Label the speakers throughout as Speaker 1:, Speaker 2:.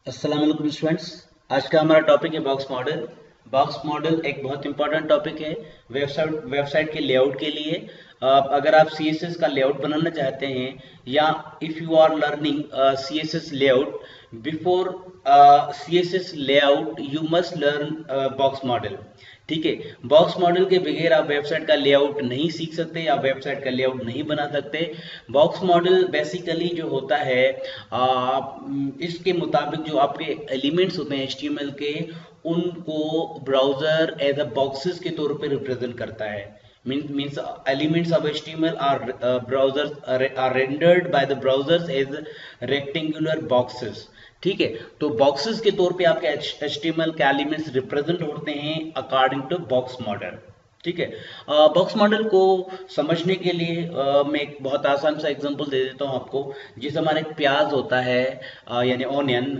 Speaker 1: अस्सलाम वालेकुम स्टूडेंट्स। आज का हमारा टॉपिक है बॉक्स मॉडल। बॉक्स मॉडल एक बहुत इंपॉर्टेंट टॉपिक है वेबसाइट के लेआउट के लिए। अगर आप सीएसएस का लेआउट बनाना चाहते हैं या if you are learning CSS layout before CSS layout you must learn box model. ठीक है, बॉक्स मॉडल के बगैर आप वेबसाइट का लेआउट नहीं सीख सकते, आप वेबसाइट का लेआउट नहीं बना सकते। बॉक्स मॉडल बेसिकली जो होता है इसके मुताबिक जो आपके एलिमेंट्स होते हैं एचटीएमएल के, उनको ब्राउजर एज अ बॉक्सेस के तौर पे रिप्रेजेंट करता है। Means elements of HTML are browsers are rendered by the browsers as rectangular boxes. ठीक है, तो बॉक्सेस के तौर पे आपके एचटीएमएल के एलिमेंट्स रिप्रेजेंट होते हैं अकॉर्डिंग टू बॉक्स मॉडल। ठीक है, बॉक्स मॉडल को समझने के लिए मैं एक बहुत आसान सा एग्जांपल दे देता हूँ आपको। जिस हमारा एक प्याज होता है यानी ऑनियन,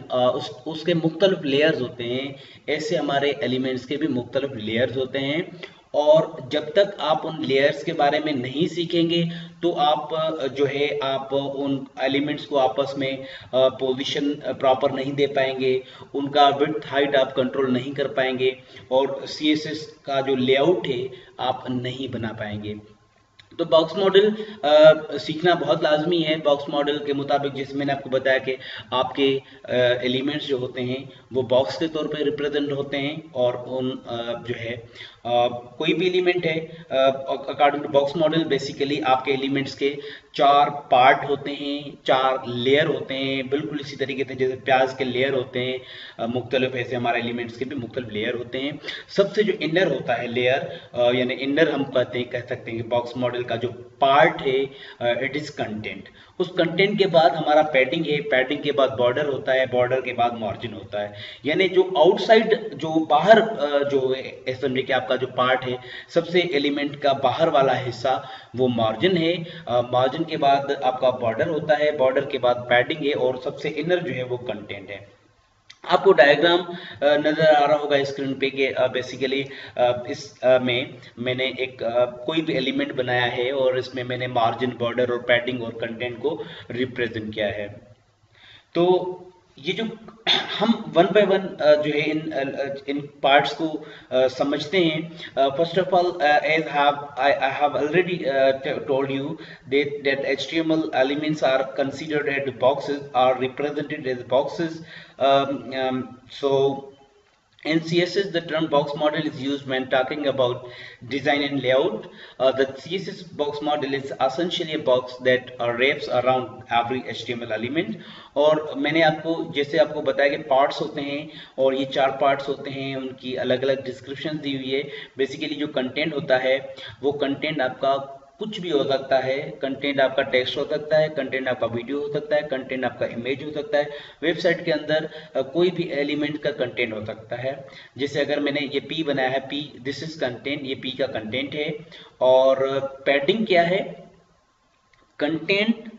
Speaker 1: उसके मुख्तलिफ लेयर्स होते हैं, ऐसे हमारे एलिमेंट्स के भी मुख्तलिफ लेयर्स होते हैं। और जब तक आप उन लेयर्स के बारे में नहीं सीखेंगे तो आप जो है आप उन एलिमेंट्स को आपस में पोजीशन प्रॉपर नहीं दे पाएंगे, उनका विड्थ हाइट आप कंट्रोल नहीं कर पाएंगे और सीएसएस का जो लेआउट है आप नहीं बना पाएंगे। तो बॉक्स मॉडल सीखना बहुत लाजमी है। बॉक्स मॉडल के मुताबिक जैसे मैंने आपको बताया कि आपके एलिमेंट्स जो होते हैं वो बॉक्स के तौर पे रिप्रेजेंट होते हैं और उन जो है कोई भी एलिमेंट है according to box model basically आपके एलिमेंट्स के चार पार्ट होते हैं, चार लेयर होते हैं, बिल्कुल इसी तरीके से जैसे प्याज के लेयर होते हैं मुख्तलिफ, ऐसे हमारे एलिमेंट्स के भी मुख्तलिफ लेयर होते हैं। सबसे जो इनर होता है लेयर यानी इनर हम कह सकते हैं कि बॉक्स मॉडल का जो पार्ट है इट इज कंटेंट। उस कंटेंट के बाद हमारा पैडिंग है, पैडिंग के बाद बॉर्डर होता है, बॉर्डर के बाद मार्जिन होता है। यानी जो आउटसाइड जो बाहर जो समझे कि आपका जो पार्ट है सबसे एलिमेंट का बाहर वाला हिस्सा वो मार्जिन है। मार्जिन के बाद आपका बॉर्डर होता है, बॉर्डर के बाद पैडिंग है और सबसे इनर जो है वो कंटेंट है। आपको डायग्राम नजर आ रहा होगा स्क्रीन पे कि बेसिकली इस में मैंने एक कोई भी एलिमेंट बनाया है और इसमें मैंने मार्जिन, बॉर्डर और पैडिंग और कंटेंट को रिप्रेजेंट किया है। तो ये जो हम वन बाय वन जो है इन पार्ट्स को समझते हैं। First of all as I have already told you that HTML elements are considered as boxes, are represented as boxes. So in CSS, the term box model is used when talking about design and layout. The CSS box model is essentially a box that wraps around every HTML element. और मैंने आपको जैसे आपको बताया कि parts होते हैं और ये चार पार्ट्स होते हैं, उनकी अलग अलग डिस्क्रिप्शन दी हुई है। बेसिकली जो कंटेंट होता है वो कंटेंट आपका कुछ भी हो सकता है। कंटेंट आपका टेक्स्ट हो सकता है, कंटेंट आपका वीडियो हो सकता है, कंटेंट आपका इमेज हो सकता है। वेबसाइट के अंदर कोई भी एलिमेंट का कंटेंट हो सकता है। जैसे अगर मैंने ये पी बनाया है, पी दिस इज कंटेंट, ये पी का कंटेंट है। और पैडिंग क्या है? कंटेंट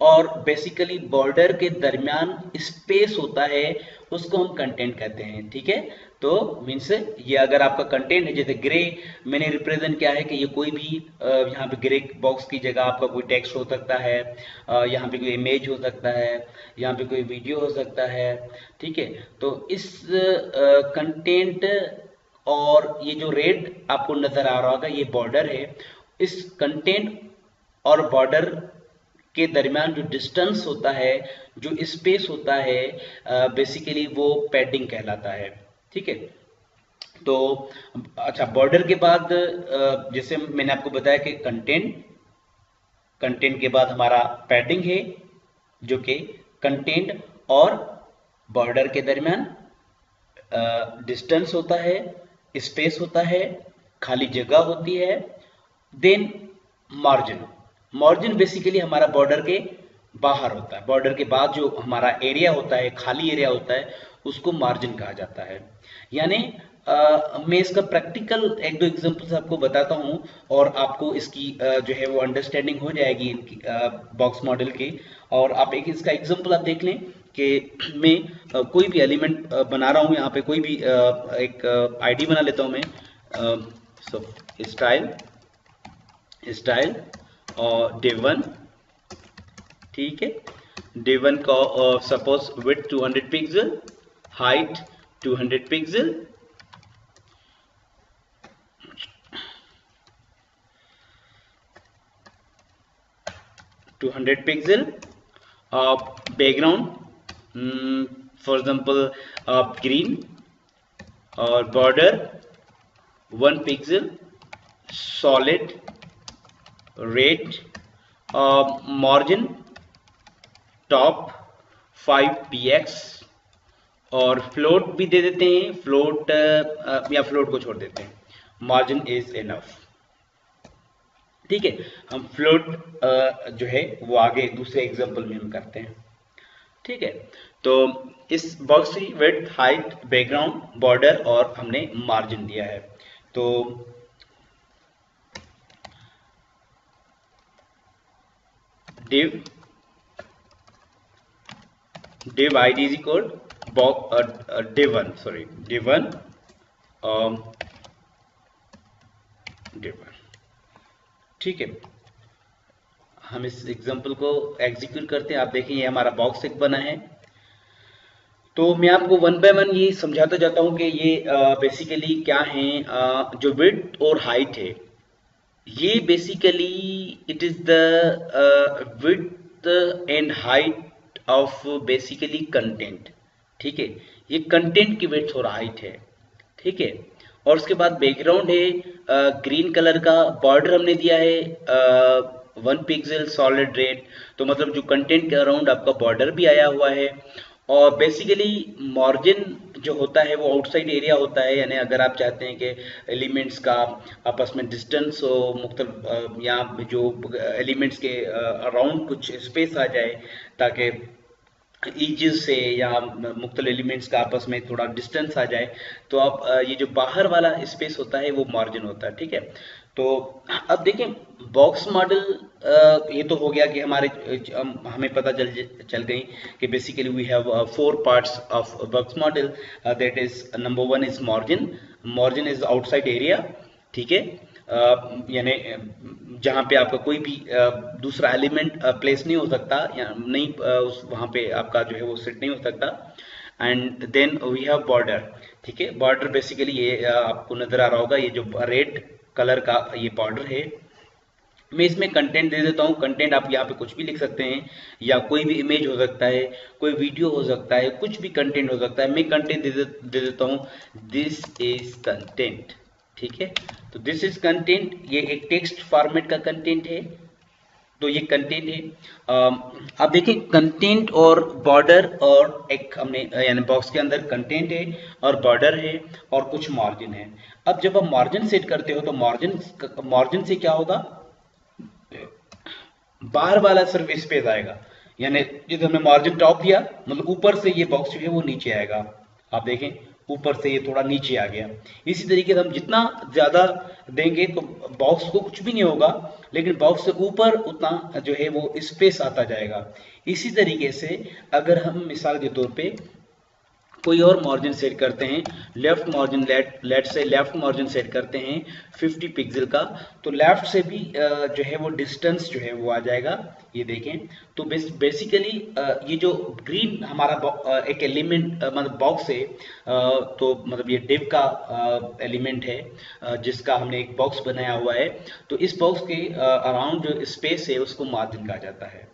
Speaker 1: और बेसिकली बॉर्डर के दरमियान स्पेस होता है, उसको हम कंटेंट कहते हैं। ठीक है, तो मीन्स ये अगर आपका कंटेंट है, जैसे ग्रे मैंने रिप्रेजेंट किया है कि ये कोई भी यहाँ पे ग्रे बॉक्स की जगह आपका कोई टेक्स्ट हो सकता है, यहाँ पे कोई इमेज हो सकता है, यहाँ पे कोई वीडियो हो सकता है। ठीक है, तो इस कंटेंट और ये जो रेड आपको नजर आ रहा होगा ये बॉर्डर है। इस कंटेंट और बॉर्डर के दरमियान जो डिस्टेंस होता है, जो स्पेस होता है, बेसिकली वो पैडिंग कहलाता है। ठीक है, तो अच्छा बॉर्डर के बाद जैसे मैंने आपको बताया कि कंटेंट के बाद हमारा पैडिंग है जो कि कंटेंट और बॉर्डर के दरमियान डिस्टेंस होता है, स्पेस होता है, खाली जगह होती है। देन मार्जिन, मार्जिन बेसिकली हमारा बॉर्डर के बाहर होता है। बॉर्डर के बाद जो हमारा एरिया होता है, खाली एरिया होता है, उसको मार्जिन कहा जाता है। यानी मैं इसका प्रैक्टिकल एक दो एग्जांपल्स आपको बताता हूं और आपको इसकी जो है वो अंडरस्टैंडिंग हो जाएगी इनकी बॉक्स मॉडल की। और आप एक इसका एग्जांपल आप देख लें कि मैं कोई भी एलिमेंट बना रहा हूं, यहाँ पे कोई भी एक आईडी बना लेता हूं मैं। सो स्टाइल और div1, ठीक है, div1 का suppose width 200 pixel, height 200 pixel, background for example green, और border 1 pixel, solid red, margin top 5px, और फ्लोट भी दे देते हैं, फ्लोट या फ्लोट को छोड़ देते हैं, मार्जिन इज इनफ। ठीक है, हम फ्लोट जो है वो आगे दूसरे एग्जांपल में हम करते हैं। ठीक है, तो इस बॉक्स की विड्थ, हाइट, बैकग्राउंड, बॉर्डर और हमने मार्जिन दिया है। तो div id is equal div1 ठीक है, हम इस एग्जांपल को एग्जीक्यूट करते हैं। आप देखें ये हमारा बॉक्स एक बना है। तो मैं आपको वन बाय वन ये समझाता जाता हूँ कि ये बेसिकली क्या है। जो विड्थ और हाइट है, ये basically it is the width and height of basically content. ठीक है, ये कंटेंट की विड्थ और हाइट है। ठीक है, और उसके बाद बैकग्राउंड है ग्रीन कलर का, बॉर्डर हमने दिया है 1 पिक्सल, सॉलिड रेड, तो मतलब जो कंटेंट के अराउंड आपका बॉर्डर भी आया हुआ है। और बेसिकली मार्जिन जो होता है वो आउटसाइड एरिया होता है, यानी अगर आप चाहते हैं कि एलिमेंट्स का आपस में डिस्टेंस हो, मुख्तलिफ या जो एलिमेंट्स के अराउंड कुछ स्पेस आ जाए ताकि ईजेस से या मुख्तलिफ एलिमेंट्स का आपस में थोड़ा डिस्टेंस आ जाए, तो आप ये जो बाहर वाला स्पेस होता है वो मार्जिन होता है। ठीक है, तो अब देखें बॉक्स मॉडल, ये तो हो गया कि हमें पता चल गई कि basically we have 4 parts of box model. That is number 1 is margin is outside area. ठीक है, यानी जहाँ पे आपका कोई भी दूसरा एलिमेंट प्लेस नहीं हो सकता या नहीं, वहाँ पे आपका जो है वो सेट नहीं हो सकता। And then we have border. ठीक है, बॉर्डर बेसिकली ये आपको नजर आ रहा होगा, ये जो रेड कलर का ये बॉर्डर है। मैं इसमें कंटेंट दे देता हूँ। कंटेंट आप यहाँ पे कुछ भी लिख सकते हैं, या कोई भी इमेज हो सकता है, कोई वीडियो हो सकता है, कुछ भी कंटेंट हो सकता है। मैं कंटेंट दे देता हूँ, दिस इज कंटेंट। ठीक है, तो दिस इज कंटेंट, ये एक टेक्स्ट फॉर्मेट का कंटेंट है, तो ये कंटेंट है। आप देखिए कंटेंट और बॉर्डर, और एक हमने यानी बॉक्स के अंदर कंटेंट है और बॉर्डर है और कुछ मार्जिन है। अब जब आप मार्जिन सेट करते हो तो मार्जिन से क्या होगा, बाहर वाला सिर्फ स्पेस आएगा, यानी जैसे हमने मार्जिन टॉप दिया मतलब ऊपर से ये बॉक्स जो है वो नीचे आएगा। आप देखें ऊपर से ये थोड़ा नीचे आ गया। इसी तरीके से हम जितना ज्यादा देंगे तो बॉक्स को कुछ भी नहीं होगा, लेकिन बॉक्स से ऊपर उतना जो है वो स्पेस आता जाएगा। इसी तरीके से अगर हम मिसाल के तौर पे कोई और मार्जिन सेट करते हैं, लेफ्ट मार्जिन लेट से लेफ्ट मार्जिन सेट करते हैं 50 पिक्सल का, तो लेफ्ट से भी जो है वो डिस्टेंस जो है वो आ जाएगा। ये देखें, तो बेसिकली ये जो ग्रीन हमारा एक एलिमेंट मतलब बॉक्स है, तो मतलब ये डिव का एलिमेंट है जिसका हमने एक बॉक्स बनाया हुआ है, तो इस बॉक्स के अराउंड जो स्पेस है उसको मार्जिन कहा जाता है।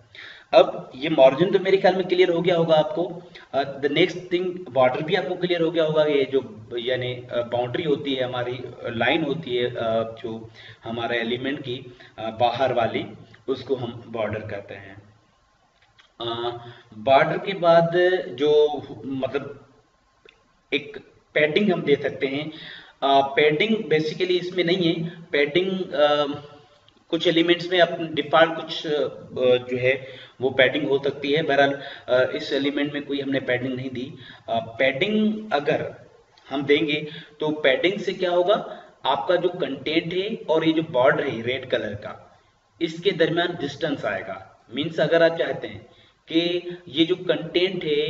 Speaker 1: अब ये मार्जिन तो मेरे ख्याल में क्लियर हो गया होगा आपको। द नेक्स्ट थिंग, बॉर्डर भी आपको क्लियर हो गया होगा। ये जो यानी बाउंड्री होती है हमारी, लाइन होती है जो हमारे एलिमेंट की बाहर वाली, उसको हम बॉर्डर कहते हैं। बॉर्डर के बाद जो मतलब एक पैडिंग हम दे सकते हैं। पैडिंग बेसिकली इसमें नहीं है। पैडिंग कुछ एलिमेंट्स में अपन डिफॉल्ट कुछ जो है वो पैडिंग हो सकती है। बहरहाल इस एलिमेंट में कोई हमने पैडिंग नहीं दी। पैडिंग अगर हम देंगे तो पैडिंग से क्या होगा, आपका जो कंटेंट है और ये जो बॉर्डर है रेड कलर का, इसके दरमियान डिस्टेंस आएगा। मीन्स अगर आप चाहते हैं कि ये जो कंटेंट है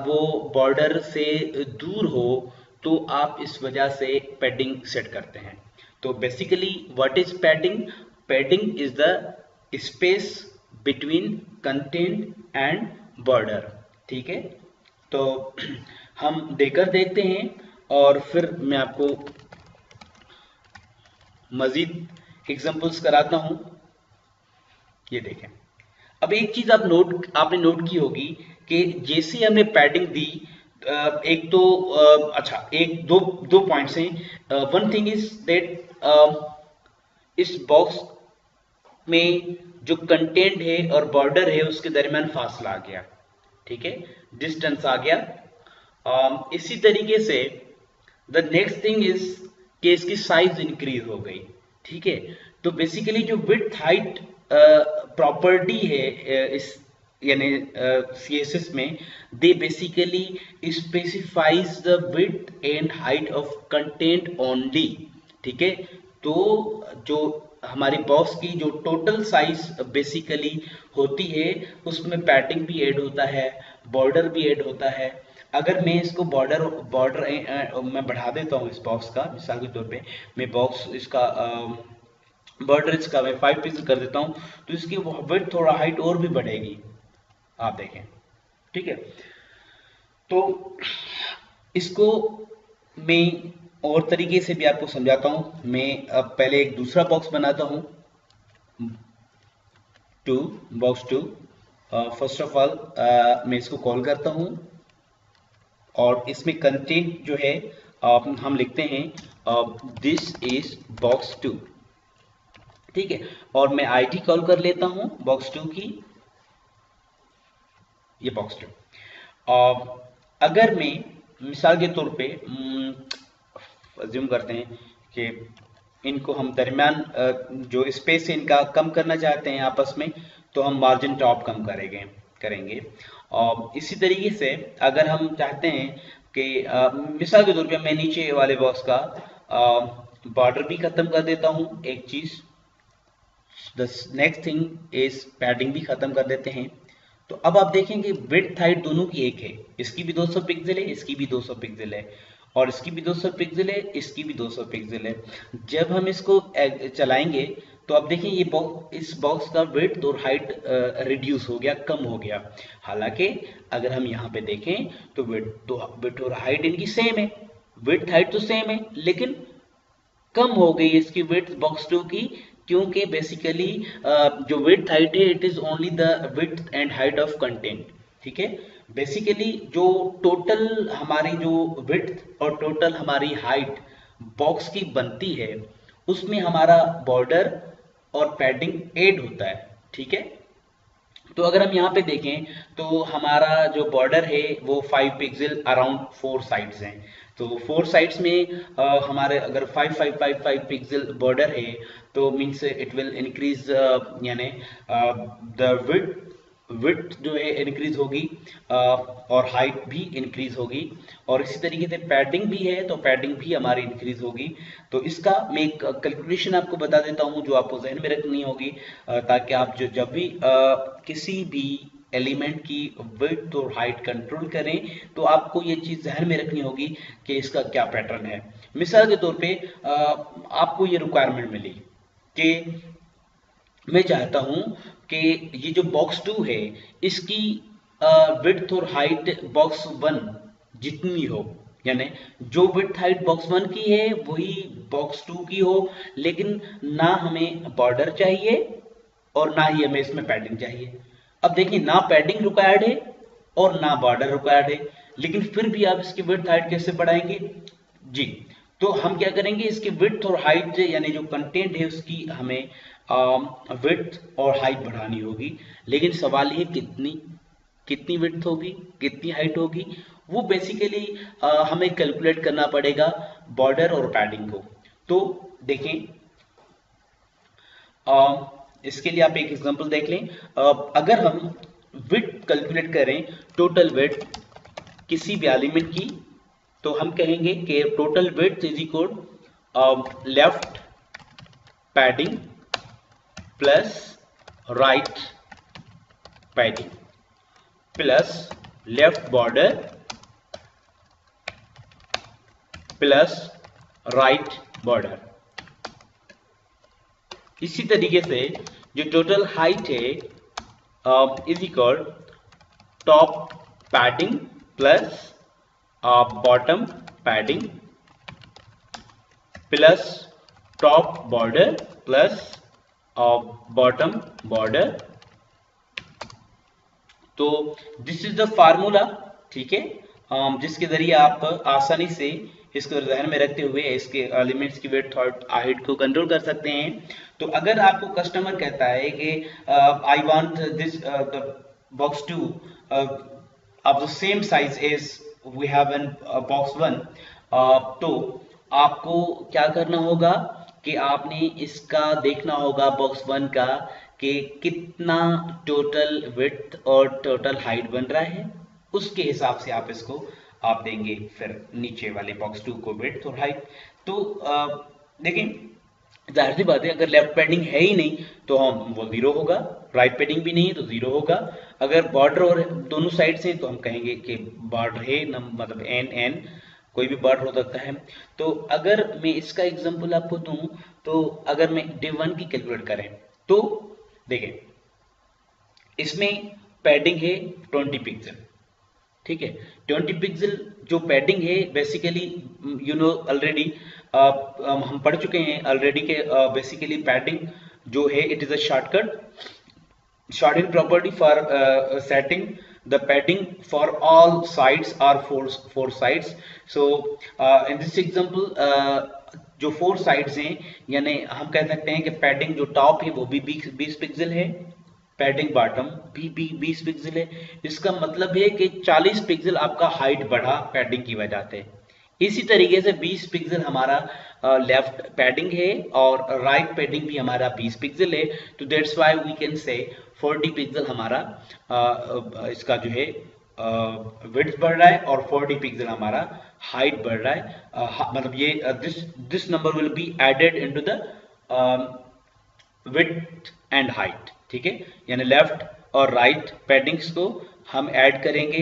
Speaker 1: वो बॉर्डर से दूर हो, तो आप इस वजह से पैडिंग सेट करते हैं। तो basically what is padding? Padding is the space between content and border. ठीक है, तो हम देकर देखते हैं और फिर मैं आपको मजीद एग्जांपल्स कराता हूं। ये देखें, अब एक चीज आपने नोट की होगी कि जैसे हमने पैडिंग दी, एक तो अच्छा, एक दो दो पॉइंट्स हैं। वन थिंग इज दैट इस बॉक्स में जो कंटेंट है और बॉर्डर है उसके दरमियान फासला आ गया। ठीक है, डिस्टेंस आ गया। इसी तरीके से द नेक्स्ट थिंग इज कि इसकी साइज इंक्रीज हो गई। ठीक है, तो बेसिकली जो विड्थ हाइट प्रॉपर्टी है इस यानी CSS में, they basically specifies the width and height of content only. ठीक है, तो जो हमारी बॉक्स की जो टोटल साइज बेसिकली होती है उसमें पैडिंग भी ऐड होता है, बॉर्डर भी ऐड होता है। अगर मैं इसको बॉर्डर बॉर्डर मैं बढ़ा देता हूँ इस बॉक्स का, मिसाल के तौर पे मैं बॉक्स इसका बॉर्डर इसका मैं 5 पिक्सल कर देता हूँ, तो इसकी विड्थ थोड़ा हाइट और भी बढ़ेगी, आप देखें। ठीक है, तो इसको मैं और तरीके से भी आपको समझाता हूं। मैं अब पहले एक दूसरा बॉक्स बनाता हूं, box two. First of all मैं इसको कॉल करता हूं और इसमें कंटेंट जो है हम लिखते हैं दिस इज बॉक्स टू। ठीक है, और मैं आईडी कॉल कर लेता हूं बॉक्स टू की, ये बॉक्स टू। अगर मैं मिसाल के तौर पे अज्यूम करते हैं कि इनको हम दरमियान जो स्पेस है इनका कम करना चाहते हैं आपस में, तो हम मार्जिन टॉप कम करेंगे। और इसी तरीके से अगर हम चाहते हैं कि मिसाल के तौर पे मैं नीचे वाले बॉक्स का बॉर्डर भी खत्म कर देता हूं, एक चीज। The next thing is padding भी खत्म कर देते हैं। तो अब आप देखेंगे विड्थ हाइट दोनों की एक है, इसकी भी 200 पिक्सल है, इसकी भी 200 पिक्सल है, और इसकी भी 200 पिक्सल है, इसकी भी 200 पिक्सल है। जब हम इसको चलाएंगे तो आप देखें ये इस बॉक्स का विड्थ और हाइट रिड्यूस हो गया, कम हो गया। हालांकि अगर हम यहाँ पे देखें तो विड्थ और हाइट इनकी सेम है, विड्थ हाइट तो सेम है, लेकिन कम हो गई इसकी विड्थ बॉक्स टू की, क्योंकि बेसिकली जो विड्थ हाइट है it is only the width and height of content. ठीक है, बेसिकली जो टोटल हमारी जो विड्थ और टोटल हमारी हाइट बॉक्स की बनती है उसमें हमारा बॉर्डर और पैडिंग ऐड होता है। ठीक है, तो अगर हम यहाँ पे देखें तो हमारा जो बॉर्डर है वो 5 पिक्सल अराउंड 4 साइड्स हैं। तो 4 साइड्स में हमारे अगर 5 पिक्सल बॉर्डर है तो मीन्स इट विल इंक्रीज यानी द विड्थ जो है इंक्रीज होगी और हाइट भी इंक्रीज होगी, और इसी तरीके से पैडिंग भी है तो पैडिंग भी हमारी इंक्रीज होगी। तो इसका मैं एक कैलकुलेशन आपको बता देता हूं जो आपको जहन में रखनी होगी, ताकि आप जब भी किसी भी एलिमेंट की विड्थ और हाइट कंट्रोल करें तो आपको ये चीज जहन में रखनी होगी कि इसका क्या पैटर्न है। मिसाल के तौर पे आपको ये रिक्वायरमेंट मिली कि मैं चाहता हूं कि ये जो बॉक्स टू है इसकी विड्थ और हाइट बॉक्स वन जितनी हो, यानी जो विड्थ हाइट बॉक्स वन की है वही बॉक्स टू की हो, लेकिन ना हमें बॉर्डर चाहिए और ना ही हमें इसमें पैडिंग चाहिए। अब देखिए, ना पैडिंग रिक्वायर्ड है और ना बॉर्डर रिक्वायर्ड है, लेकिन फिर भी आप इसकी विड्थ हाइट कैसे बढ़ाएंगे जी? तो हम क्या करेंगे, इसकी विड्थ और हाइट यानी जो कंटेंट है उसकी हमें विड्थ और हाइट बढ़ानी होगी, लेकिन सवाल ये कितनी विड्थ होगी, कितनी हाइट होगी, वो बेसिकली हमें कैलकुलेट करना पड़ेगा बॉर्डर और पैडिंग को। तो देखें, इसके लिए आप एक एग्जांपल देख लें। अगर हम विड्थ कैलकुलेट करें, टोटल विड्थ किसी भी एलिमेंट की, तो हम कहेंगे कि total width is equal left padding plus right padding plus left border plus right border. इसी तरीके से जो टोटल हाइट है is equal top padding plus bottom padding plus top border plus bottom border. तो दिस इज द फार्मूला, ठीक है, जिसके जरिए आप आसानी से इसको ध्यान में रखते हुए इसके एलिमेंट्स की विड्थ और हाइट को कंट्रोल कर सकते हैं। तो अगर आपको कस्टमर कहता है कि I want this the box 2 of the same size as we have in box 1, तो आपको क्या करना होगा कि आपने इसका देखना होगा बॉक्स 1 का कि कितना टोटल विड्थ और टोटल हाइट बन रहा है, उसके हिसाब से आप इसको आप देंगे फिर नीचे वाले बॉक्स 2 को विड्थ और हाइट। तो देखिए जाहिर सी बात है, अगर लेफ्ट पैडिंग है ही नहीं तो हम वो 0 होगा, राइट पैडिंग भी नहीं है तो 0 होगा। अगर बॉर्डर और दोनों साइड से तो हम कहेंगे कि बॉर्डर है, मतलब एन कोई भी बॉर्डर हो सकता है। तो अगर मैं इसका एग्जांपल आपको दूं, तो अगर मैं div 1 की कैलकुलेट करें तो देखिए इसमें पैडिंग है 20 पिक्सल, ठीक है। 20 पिक्सल जो पैडिंग है बेसिकली यू नो ऑलरेडी हम पढ़ चुके हैं ऑलरेडी के बेसिकली पैडिंग जो है it is a shortcut property for setting the padding for all sides or four sides. So in this example जो 4 साइड्स हैं, यानी हम कह सकते हैं कि पैडिंग जो टॉप है वो भी 20 पिक्सल है, पैडिंग बॉटम भी 20 पिक्सल है। इसका मतलब है कि 40 पिक्सल आपका हाइट बढ़ा पैडिंग की वजह से। इसी तरीके से 20 पिक्सल हमारा लेफ्ट पैडिंग है और राइट पैडिंग भी हमारा 20 पिक्सल है। तो दैट्स व्हाई वी कैन से 40 पिक्सल हमारा इसका जो है विड्थ बढ़ रहा है और 40 पिक्सल हमारा हाइट बढ़ रहा है। मतलब ये this number will be added into the width and height, ठीक है। यानी लेफ्ट और राइट पैडिंग्स को हम ऐड करेंगे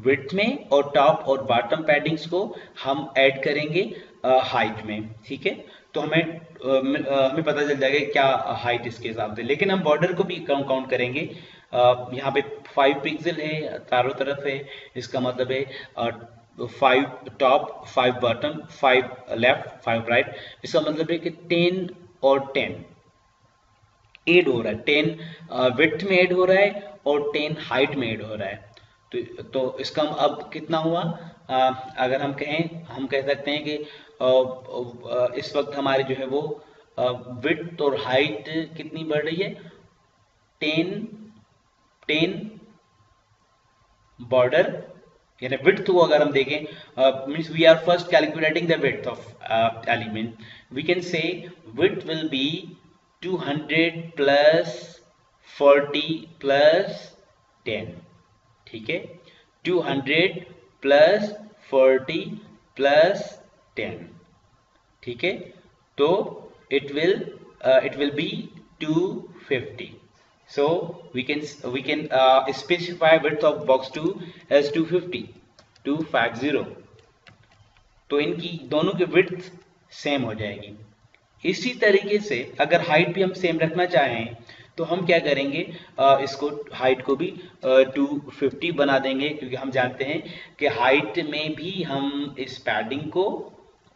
Speaker 1: विड्थ में और टॉप और बॉटम पैडिंग्स को हम ऐड करेंगे हाइट में, ठीक है। तो हमें पता चल जाएगा क्या हाइट इसके हिसाब से। लेकिन हम बॉर्डर को भी काउंट करेंगे। यहाँ पे 5 पिक्सल है चारों तरफ है, इसका मतलब है 5 टॉप 5 बॉटम 5 लेफ्ट 5 राइट। इसका मतलब है कि 10 और 10 ऐड हो रहा है, 10 विड्थ में ऐड हो रहा है और 10 हाइट में ऐड हो रहा है। तो इसका अब कितना हुआ, अगर हम कह सकते हैं कि इस वक्त हमारी जो है वो विड्थ और हाइट कितनी बढ़ रही है, 10 बॉर्डर यानी विड्थ को अगर हम देखें, means we are first calculating the width of element, we can say width will be 200 plus 40 plus 10, ठीक है। 200 प्लस 40 प्लस 10, ठीक है। तो it will be 250। So we can specify width of box 2 as 250। तो इनकी दोनों की विड्थ सेम हो जाएगी। इसी तरीके से अगर हाइट भी हम सेम रखना चाहें तो हम क्या करेंगे, इसको हाइट को भी 250 बना देंगे, क्योंकि हम जानते हैं कि हाइट में भी हम इस पैडिंग को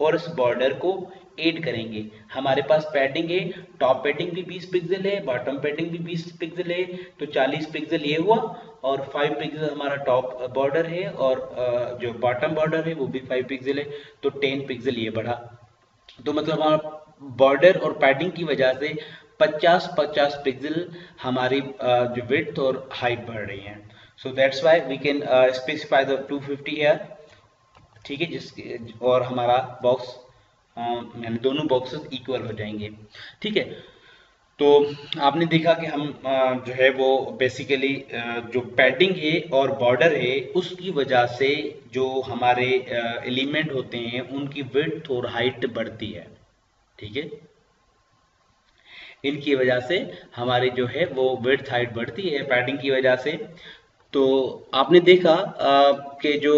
Speaker 1: और इस बॉर्डर को ऐड करेंगे। हमारे पास पैडिंग है, टॉप पैडिंग भी 20 पिक्सल है, बॉटम पैडिंग भी 20 पिक्सल है, तो 40 पिक्सल ये हुआ और 5 पिक्सल हमारा टॉप बॉर्डर है और जो बॉटम बॉर्डर है वो भी 5 पिक्सल है, तो 10 पिक्सल ये बढ़ा। तो मतलब हमारा बॉर्डर और पैडिंग की वजह से 50 पिक्सल हमारी जो विड्थ और हाइट बढ़ रही है। So that's why we can specify the 250 here, ठीक है। जिसके और हमारा बॉक्स यानी दोनों बॉक्सेस इक्वल हो जाएंगे, ठीक है। तो आपने देखा कि हम जो है वो बेसिकली जो पैडिंग है और बॉर्डर है उसकी वजह से जो हमारे एलिमेंट होते हैं उनकी विड्थ और हाइट बढ़ती है, ठीक है। इनकी वजह से हमारी जो है वो विड्थ हाइट बढ़ती है पैडिंग की वजह से। तो आपने देखा कि जो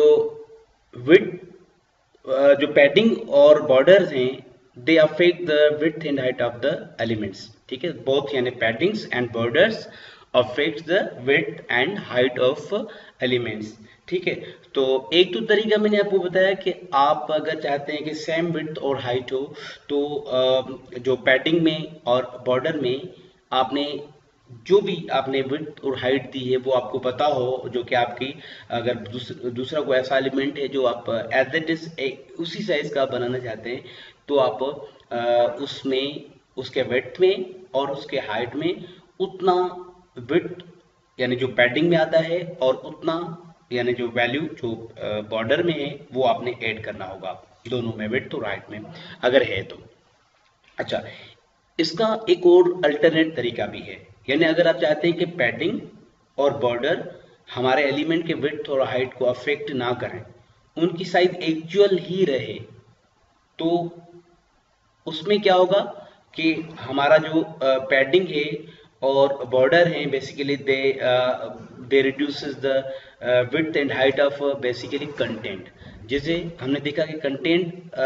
Speaker 1: विड्थ जो पैडिंग और बॉर्डर्स हैं they affect the width and height of the elements, ठीक है। बोथ यानी paddings and borders affects the width and height of elements. ठीक है, तो एक तो तरीका मैंने आपको बताया कि आप अगर चाहते हैं कि सेम विड्थ और हाइट हो तो जो पैडिंग में और बॉर्डर में आपने जो भी आपने विड्थ और हाइट दी है वो आपको पता हो, जो कि आपकी अगर दूसरा कोई ऐसा एलिमेंट है जो आप एज इट इज उसी साइज का बनाना चाहते हैं तो आप उसमें उसके विड्थ में और उसके हाइट में उतना विड्थ यानी जो पैडिंग में आता है और उतना यानी जो वैल्यू जो बॉर्डर में है वो आपने ऐड करना होगा दोनों में, विड्थ और हाइट में अगर है तो। अच्छा, इसका एक और अल्टरनेट तरीका भी है, यानी अगर आप चाहते हैं कि पैडिंग और बॉर्डर हमारे एलिमेंट के विड्थ और हाइट को अफेक्ट ना करें, उनकी साइज एक्चुअल ही रहे, तो उसमें क्या होगा कि हमारा जो पैडिंग है और बॉर्डर है basically they reduces the width and height of basically content. जैसे हमने देखा कि कंटेंट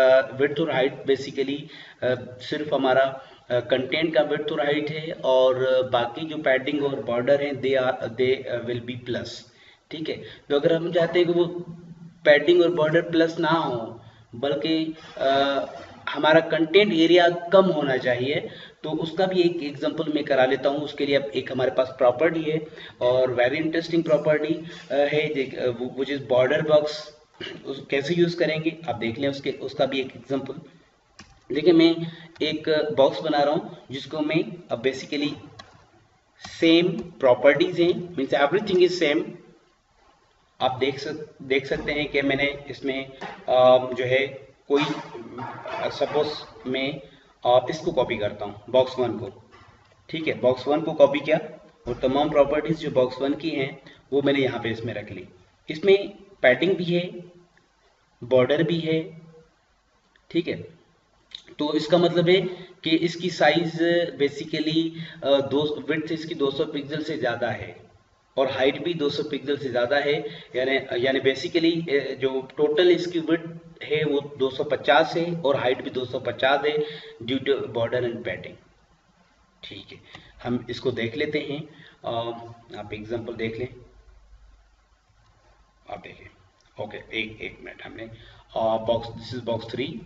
Speaker 1: विड्थ और हाइट बेसिकली सिर्फ हमारा कंटेंट का विड्थ और हाइट है, और बाकी जो पैडिंग और बॉर्डर है दे विल बी प्लस। ठीक है, तो अगर हम चाहते हैं कि वो पैडिंग और बॉर्डर प्लस ना हो बल्कि हमारा कंटेंट एरिया कम होना चाहिए, तो उसका भी एक एग्जांपल मैं करा लेता हूँ। उसके लिए अब एक हमारे पास प्रॉपर्टी है और वेरी इंटरेस्टिंग प्रॉपर्टी है विच इज बॉर्डर बॉक्स। कैसे यूज करेंगे आप देख लें, उसका भी एक एग्जांपल। देखिए, मैं एक बॉक्स बना रहा हूँ जिसको मैं अब बेसिकली सेम प्रॉपर्टीज हैं, मीन्स एवरीथिंग इज सेम। आप देख सकते हैं कि मैंने इसमें जो है कोई सपोज मैं इसको कॉपी करता हूँ बॉक्स वन को। ठीक है, बॉक्स वन को कॉपी किया और तमाम प्रॉपर्टीज जो बॉक्स वन की हैं वो मैंने यहाँ पे इसमें रख ली। इसमें पैडिंग भी है, बॉर्डर भी है। ठीक है, तो इसका मतलब है कि इसकी साइज बेसिकली विड्थ इसकी 200 पिक्सल से ज़्यादा है और हाइट भी 200 पिक्सल से ज़्यादा है, यानी बेसिकली जो टोटल इसकी विड्थ है वो 250 है और हाइट भी 250 है due to border and padding. ठीक है, हम इसको देख लेते हैं। आप एग्जांपल देख लें, आप देखें। ओके, एक मिनट, हमने box, this is box 3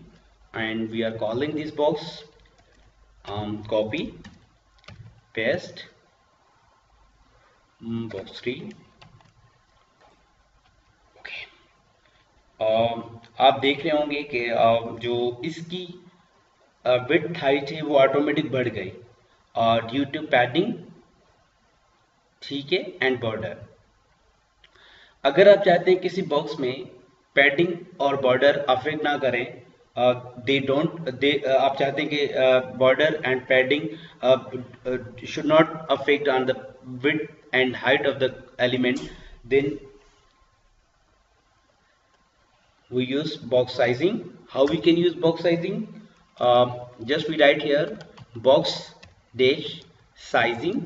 Speaker 1: and we are calling this box copy paste box 3। okay, आप देख रहे होंगे कि जो इसकी विड्थ हाइट है वो ऑटोमेटिक बढ़ गई ड्यू टू पैडिंग। ठीक है, एंड बॉर्डर। अगर आप चाहते हैं किसी बॉक्स में पैडिंग और बॉर्डर अफेक्ट ना करें, आप चाहते हैं कि border and padding should not affect on the width and height of the element, then we use box sizing. How we can use box sizing? Just we write here box dash sizing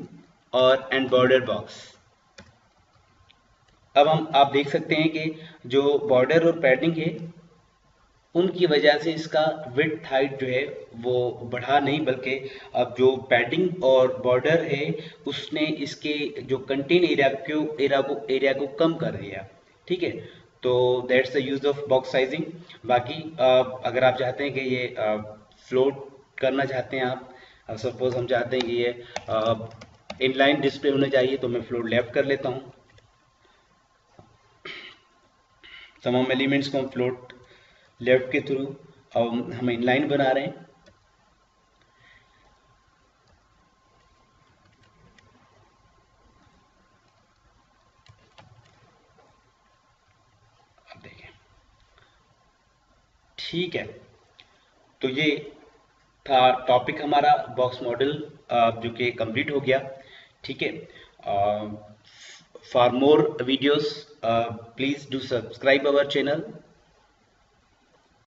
Speaker 1: और and border box। अब आप देख सकते हैं कि जो border और padding है उनकी वजह से इसका विड्थ हाइट जो है वो बढ़ा नहीं, बल्कि अब जो पैडिंग और बॉर्डर है उसने इसके जो कंटेंट एरिया को कम कर दिया। ठीक है, तो that's the use of box sizing. बाकी अगर आप चाहते हैं कि ये फ्लोट करना चाहते हैं आप, सपोज हम चाहते हैं कि ये इनलाइन डिस्प्ले होना चाहिए, तो मैं फ्लोट लेफ्ट कर लेता हूँ। तमाम एलिमेंट्स को हम फ्लोट लेफ्ट के थ्रू हम इनलाइन बना रहे हैं। अब देखें, ठीक है, तो ये था टॉपिक हमारा बॉक्स मॉडल जो कि कंप्लीट हो गया। ठीक है, for more videos please do subscribe our channel.